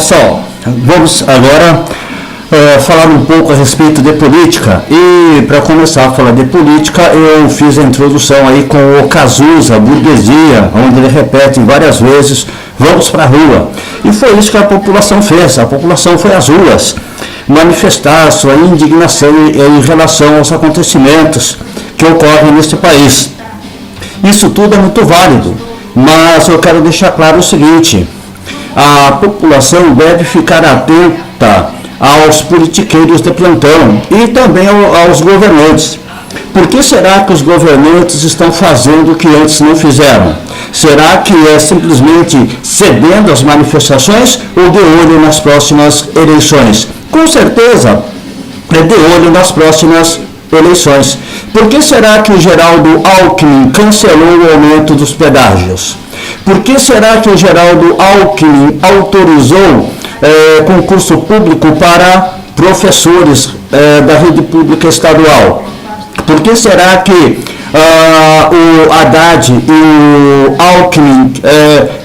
pessoal, vamos agora falar um pouco a respeito de política. E para começar a falar de política, eu fiz a introdução aí com o Cazuza, a burguesia, onde ele repete várias vezes: vamos para a rua. E foi isso que a população fez. A população foi às ruas manifestar sua indignação em relação aos acontecimentos que ocorrem neste país. Isso tudo é muito válido, mas eu quero deixar claro o seguinte: a população deve ficar atenta aos politiqueiros de plantão e também aos governantes. Por que será que os governantes estão fazendo o que antes não fizeram? Será que é simplesmente cedendo às manifestações ou de olho nas próximas eleições? Com certeza é de olho nas próximas eleições. Por que será que o Geraldo Alckmin cancelou o aumento dos pedágios? Por que será que o Geraldo Alckmin autorizou concurso público para professores da rede pública estadual? Por que será que o Haddad e o Alckmin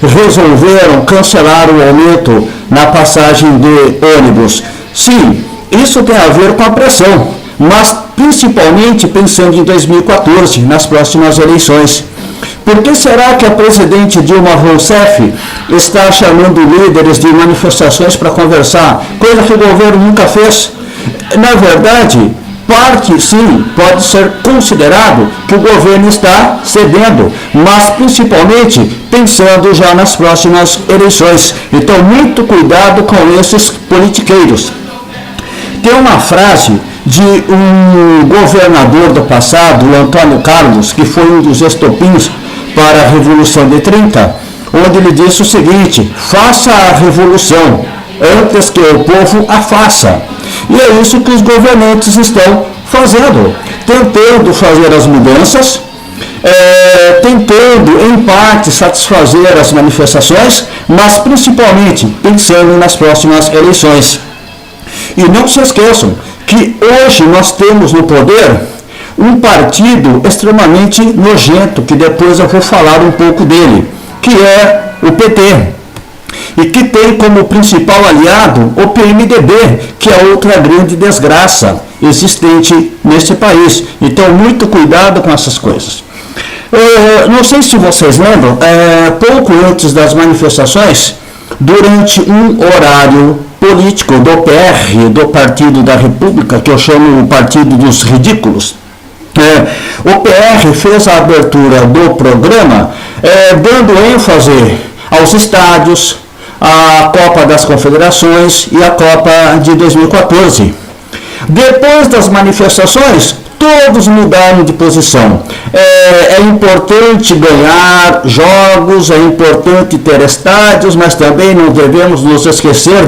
resolveram cancelar o aumento na passagem de ônibus? Sim, isso tem a ver com a pressão, mas principalmente pensando em 2014, nas próximas eleições. Por que será que a presidente Dilma Rousseff está chamando líderes de manifestações para conversar, coisa que o governo nunca fez? Na verdade, parte sim, pode ser considerado que o governo está cedendo, mas principalmente pensando já nas próximas eleições. Então, muito cuidado com esses politiqueiros. Tem uma frase de um governador do passado, o Antônio Carlos, que foi um dos estopins para a Revolução de 30, onde ele disse o seguinte: faça a revolução antes que o povo a faça. E é isso que os governantes estão fazendo, tentando fazer as mudanças, tentando em parte satisfazer as manifestações, mas principalmente pensando nas próximas eleições. E não se esqueçam que hoje nós temos no poder um partido extremamente nojento, que depois eu vou falar um pouco dele, que é o PT, e que tem como principal aliado o PMDB, que é outra grande desgraça existente neste país. Então, muito cuidado com essas coisas. Não sei se vocês lembram, pouco antes das manifestações, durante um horário político do PR, do Partido da República, que eu chamo o Partido dos Ridículos, o PR fez a abertura do programa dando ênfase aos estádios, a Copa das Confederações e a Copa de 2014. Depois das manifestações, todos mudaram de posição. É importante ganhar jogos, é importante ter estádios, mas também não devemos nos esquecer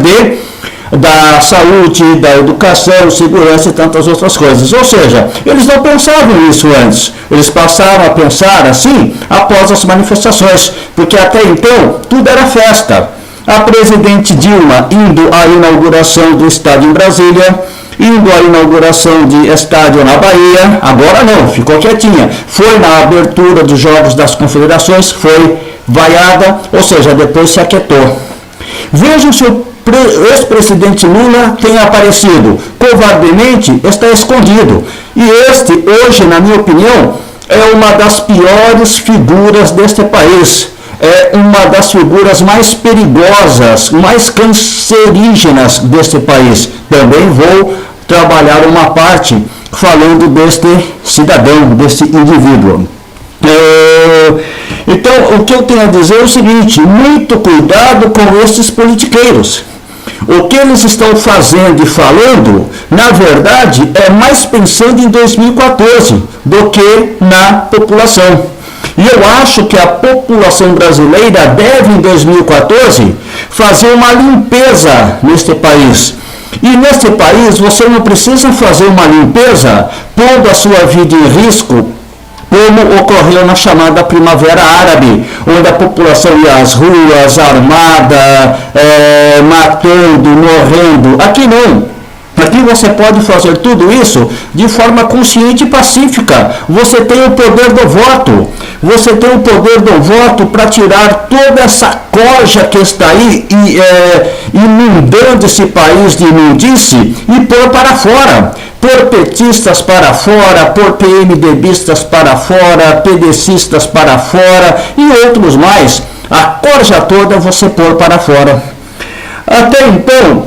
da saúde, da educação, segurança e tantas outras coisas. Ou seja, eles não pensavam isso antes. Eles passaram a pensar assim após as manifestações, porque até então tudo era festa. A presidente Dilma indo à inauguração do estádio em Brasília, indo à inauguração de estádio na Bahia, agora não, ficou quietinha. Foi na abertura dos Jogos das Confederações, foi vaiada, ou seja, depois se aquietou. Vejam se o ex-presidente Lula tem aparecido. Covardemente está escondido. E este, hoje, na minha opinião, é uma das piores figuras deste país. É uma das figuras mais perigosas, mais cancerígenas deste país. Também vou trabalhar uma parte falando deste cidadão, deste indivíduo. Então, o que eu tenho a dizer é o seguinte: muito cuidado com esses politiqueiros. O que eles estão fazendo e falando, na verdade, é mais pensando em 2014 do que na população. E eu acho que a população brasileira deve, em 2014, fazer uma limpeza neste país. E neste país, você não precisa fazer uma limpeza pondo a sua vida em risco, como ocorreu na chamada Primavera Árabe, onde a população ia às ruas, armada, matando, morrendo. Aqui não. Aqui você pode fazer tudo isso de forma consciente e pacífica. Você tem o poder do voto. Você tem o poder do voto para tirar toda essa corja que está aí inundando esse país de imundice e pôr para fora. Por petistas para fora, por PMDBistas para fora, PDCistas para fora e outros mais. A corja toda você pôr para fora. Até então,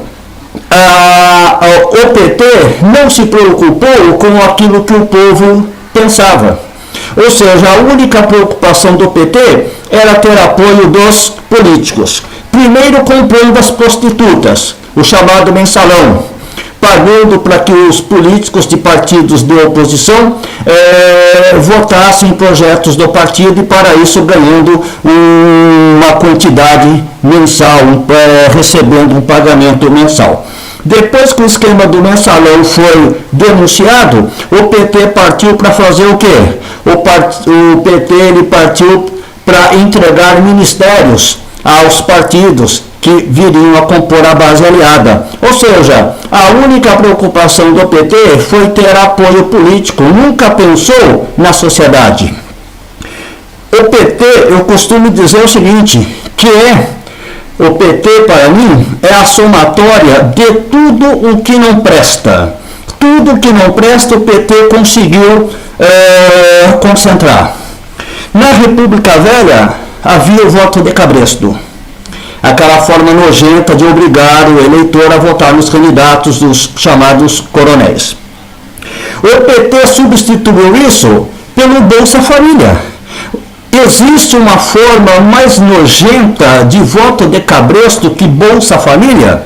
o PT não se preocupou com aquilo que o povo pensava. Ou seja, a única preocupação do PT era ter apoio dos políticos. Primeiro comprando as prostitutas, o chamado mensalão, pagando para que os políticos de partidos de oposição votassem projetos do partido e para isso ganhando uma quantidade mensal, recebendo um pagamento mensal. Depois que o esquema do mensalão foi denunciado, o PT partiu para fazer o quê? O PT ele partiu para entregar ministérios aos partidos que viriam a compor a base aliada. Ou seja, a única preocupação do PT foi ter apoio político, nunca pensou na sociedade. O PT, eu costumo dizer o seguinte, o PT para mim é a somatória de tudo o que não presta. Tudo que não presta o PT conseguiu concentrar. Na República Velha havia o voto de cabresto. Aquela forma nojenta de obrigar o eleitor a votar nos candidatos dos chamados coronéis. O PT substituiu isso pelo Bolsa Família. Existe uma forma mais nojenta de voto de cabresto que Bolsa Família?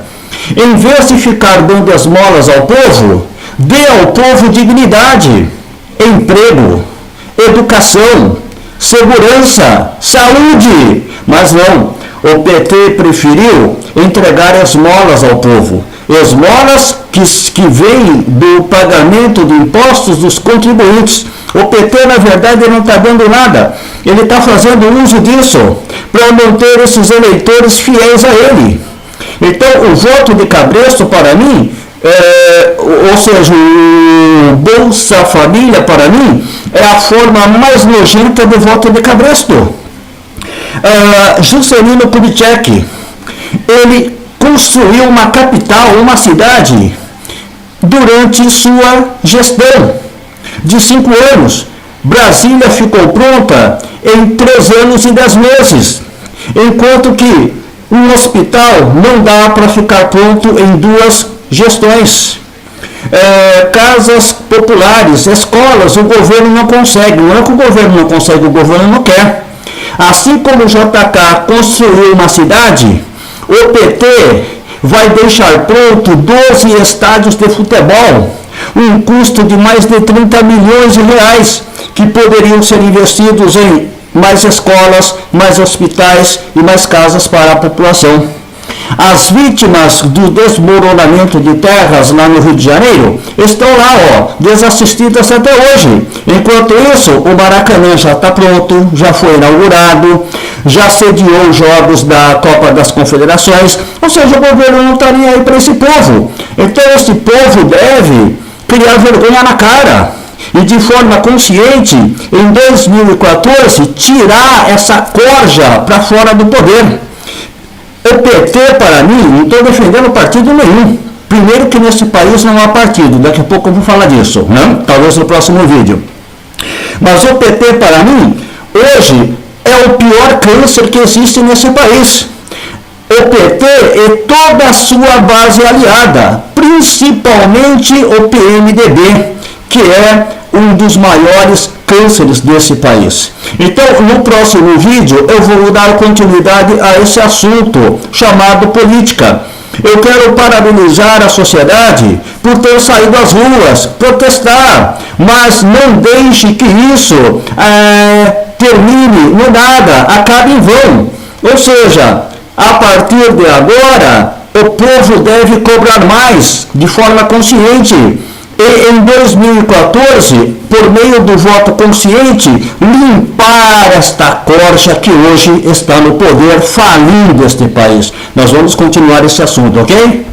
Em vez de ficar dando esmolas ao povo, dê ao povo dignidade, emprego, educação, segurança, saúde. Mas não, o PT preferiu entregar esmolas ao povo. Esmolas que vêm do pagamento de impostos dos contribuintes. O PT, na verdade, não está dando nada. Ele está fazendo uso disso para manter esses eleitores fiéis a ele. Então, o voto de cabresto, para mim, ou seja, o Bolsa Família, para mim, é a forma mais nojenta do voto de cabresto. Juscelino Kubitschek, ele construiu uma capital, uma cidade, durante sua gestão de 5 anos. Brasília ficou pronta em 3 anos e 10 meses, enquanto que um hospital não dá para ficar pronto em 2 gestões. Casas populares, escolas, o governo não consegue. Não é que o governo não consegue, o governo não quer. Assim como o JK construiu uma cidade, o PT vai deixar pronto 12 estádios de futebol, um custo de mais de 30 milhões de reais, que poderiam ser investidos em mais escolas, mais hospitais e mais casas para a população. As vítimas do desmoronamento de terras lá no Rio de Janeiro estão lá, desassistidas até hoje. Enquanto isso, o Maracanã já está pronto, já foi inaugurado, já sediou os jogos da Copa das Confederações, ou seja, o governo não está nem aí para esse povo. Então esse povo deve criar vergonha na cara e de forma consciente, em 2014, tirar essa corja para fora do poder. O PT, para mim, não estou defendendo partido nenhum. Primeiro que nesse país não há partido, daqui a pouco eu vou falar disso, né? Talvez no próximo vídeo. Mas o PT, para mim, hoje é o pior câncer que existe nesse país. O PT e toda a sua base aliada, principalmente o PMDB, que é um dos maiores cânceres desse país. Então, no próximo vídeo, eu vou dar continuidade a esse assunto chamado política. Eu quero parabenizar a sociedade por ter saído às ruas, protestar, mas não deixe que isso termine no nada, acabe em vão. Ou seja, a partir de agora, o povo deve cobrar mais, de forma consciente. E em 2014, por meio do voto consciente, limpar esta corja que hoje está no poder, falindo este país. Nós vamos continuar esse assunto, ok?